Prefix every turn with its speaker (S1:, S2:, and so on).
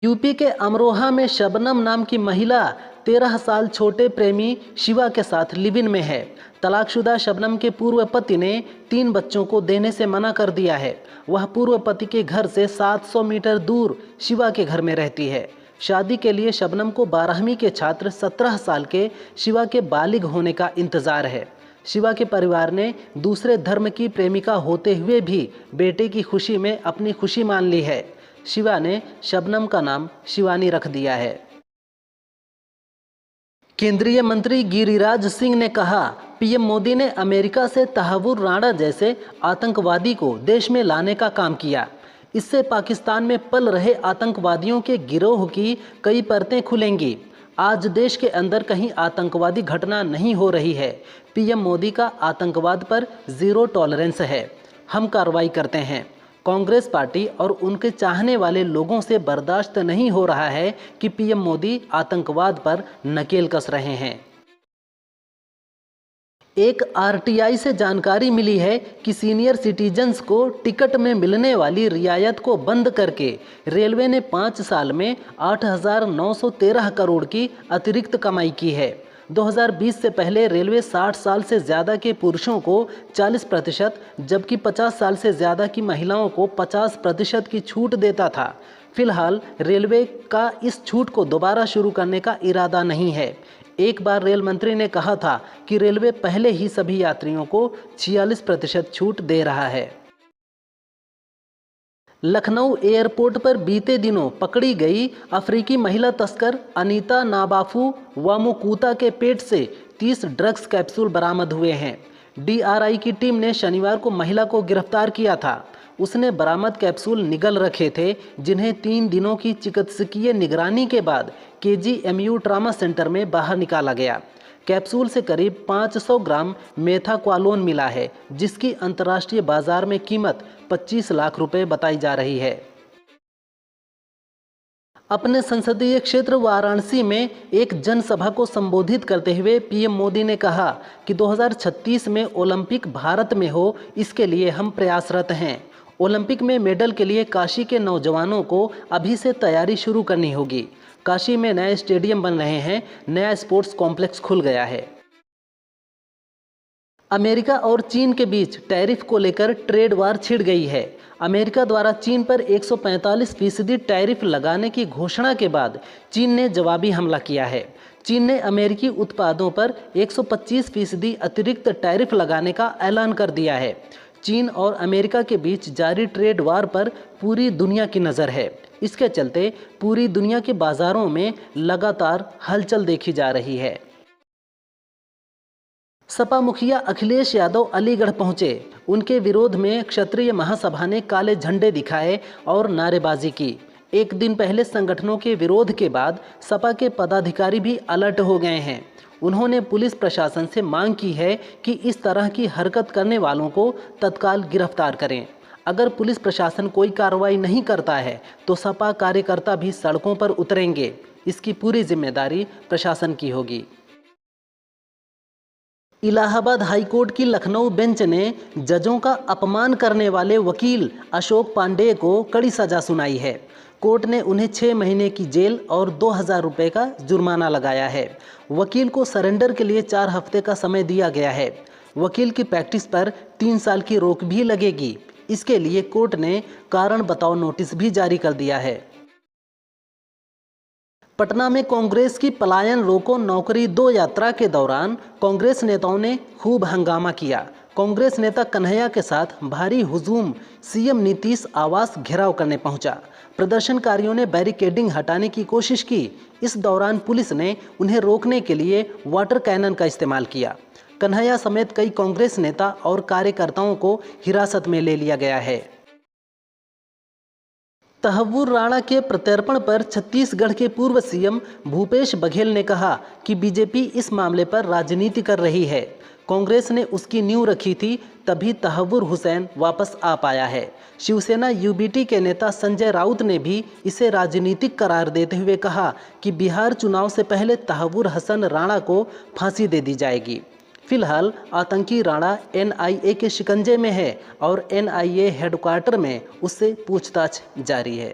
S1: UP के अमरोहा में शबनम नाम की महिला 13 साल छोटे प्रेमी शिवा के साथ लिव इन में है। तलाकशुदा शबनम के पूर्व पति ने 3 बच्चों को देने से मना कर दिया है। वह पूर्व पति के घर से 700 मीटर दूर शिवा के घर में रहती है। शादी के लिए शबनम को 12वीं के छात्र 17 साल के शिवा के बालिग होने का इंतजार है। शिवा के परिवार ने दूसरे धर्म की प्रेमिका होते हुए भी बेटे की खुशी में अपनी खुशी मान ली है। शिवा ने शबनम का नाम शिवानी रख दिया है। केंद्रीय मंत्री गिरिराज सिंह ने कहा, पीएम मोदी ने अमेरिका से तहव्वुर राणा जैसे आतंकवादी को देश में लाने का काम किया। इससे पाकिस्तान में पल रहे आतंकवादियों के गिरोह की कई परतें खुलेंगी। आज देश के अंदर कहीं आतंकवादी घटना नहीं हो रही है। पीएम मोदी का आतंकवाद पर जीरो टॉलरेंस है। हम कार्रवाई करते हैं। कांग्रेस पार्टी और उनके चाहने वाले लोगों से बर्दाश्त नहीं हो रहा है कि पीएम मोदी आतंकवाद पर नकेल कस रहे हैं। एक आरटीआई से जानकारी मिली है कि सीनियर सिटीजन्स को टिकट में मिलने वाली रियायत को बंद करके रेलवे ने 5 साल में 8,913 करोड़ की अतिरिक्त कमाई की है। 2020 से पहले रेलवे 60 साल से ज़्यादा के पुरुषों को 40%, जबकि 50 साल से ज़्यादा की महिलाओं को 50% की छूट देता था। फिलहाल रेलवे का इस छूट को दोबारा शुरू करने का इरादा नहीं है। एक बार रेल मंत्री ने कहा था कि रेलवे पहले ही सभी यात्रियों को 46% छूट दे रहा है। लखनऊ एयरपोर्ट पर बीते दिनों पकड़ी गई अफ्रीकी महिला तस्कर अनीता नाबाफू वामुकूता के पेट से 30 ड्रग्स कैप्सूल बरामद हुए हैं। डीआरआई की टीम ने शनिवार को महिला को गिरफ्तार किया था। उसने बरामद कैप्सूल निगल रखे थे, जिन्हें 3 दिनों की चिकित्सकीय निगरानी के बाद केजीएमयू ट्रामा सेंटर में बाहर निकाला गया। कैप्सूल से करीब 500 ग्राम मेथाक्वालोन मिला है, जिसकी अंतर्राष्ट्रीय बाजार में कीमत 25 लाख रुपए बताई जा रही है। अपने संसदीय क्षेत्र वाराणसी में एक जनसभा को संबोधित करते हुए पीएम मोदी ने कहा कि 2036 में ओलंपिक भारत में हो, इसके लिए हम प्रयासरत हैं। ओलंपिक में मेडल के लिए काशी के नौजवानों को अभी से तैयारी शुरू करनी होगी। काशी में नए स्टेडियम बन रहे हैं, नया स्पोर्ट्स कॉम्प्लेक्स खुल गया है। अमेरिका और चीन के बीच टैरिफ को लेकर ट्रेड वार छिड़ गई है। अमेरिका द्वारा चीन पर 145% टैरिफ लगाने की घोषणा के बाद चीन ने जवाबी हमला किया है। चीन ने अमेरिकी उत्पादों पर 125% अतिरिक्त टैरिफ लगाने का ऐलान कर दिया है। चीन और अमेरिका के बीच जारी ट्रेड वार पर पूरी दुनिया की नज़र है। इसके चलते पूरी दुनिया के बाजारों में लगातार हलचल देखी जा रही है। सपा मुखिया अखिलेश यादव अलीगढ़ पहुंचे। उनके विरोध में क्षत्रिय महासभा ने काले झंडे दिखाए और नारेबाजी की। एक दिन पहले संगठनों के विरोध के बाद सपा के पदाधिकारी भी अलर्ट हो गए हैं। उन्होंने पुलिस प्रशासन से मांग की है कि इस तरह की हरकत करने वालों को तत्काल गिरफ्तार करें। अगर पुलिस प्रशासन कोई कार्रवाई नहीं करता है तो सपा कार्यकर्ता भी सड़कों पर उतरेंगे। इसकी पूरी जिम्मेदारी प्रशासन की होगी। इलाहाबाद हाईकोर्ट की लखनऊ बेंच ने जजों का अपमान करने वाले वकील अशोक पांडेय को कड़ी सजा सुनाई है। कोर्ट ने उन्हें 6 महीने की जेल और 2,000 रुपये का जुर्माना लगाया है। वकील को सरेंडर के लिए 4 हफ्ते का समय दिया गया है। वकील की प्रैक्टिस पर 3 साल की रोक भी लगेगी। इसके लिए कोर्ट ने कारण बताओ नोटिस भी जारी कर दिया है। पटना में कांग्रेस की पलायन रोको नौकरी 2 यात्रा के दौरान कांग्रेस नेताओं ने खूब हंगामा किया। कांग्रेस नेता कन्हैया के साथ भारी हुजूम सीएम नीतीश आवास घेराव करने पहुंचा। प्रदर्शनकारियों ने बैरिकेडिंग हटाने की कोशिश की। इस दौरान पुलिस ने उन्हें रोकने के लिए वाटर कैनन का इस्तेमाल किया। कन्हैया समेत कई कांग्रेस नेता और कार्यकर्ताओं को हिरासत में ले लिया गया है। तहव्वुर राणा के प्रत्यर्पण पर छत्तीसगढ़ के पूर्व सीएम भूपेश बघेल ने कहा कि बीजेपी इस मामले पर राजनीति कर रही है। कांग्रेस ने उसकी नींव रखी थी, तभी तहव्वुर हुसैन वापस आ पाया है। शिवसेना यूबीटी के नेता संजय राउत ने भी इसे राजनीतिक करार देते हुए कहा कि बिहार चुनाव से पहले तहव्वुर हसन राणा को फांसी दे दी जाएगी। फिलहाल आतंकी राणा एनआईए के शिकंजे में है और एनआईए हेडक्वार्टर में उससे पूछताछ जारी है।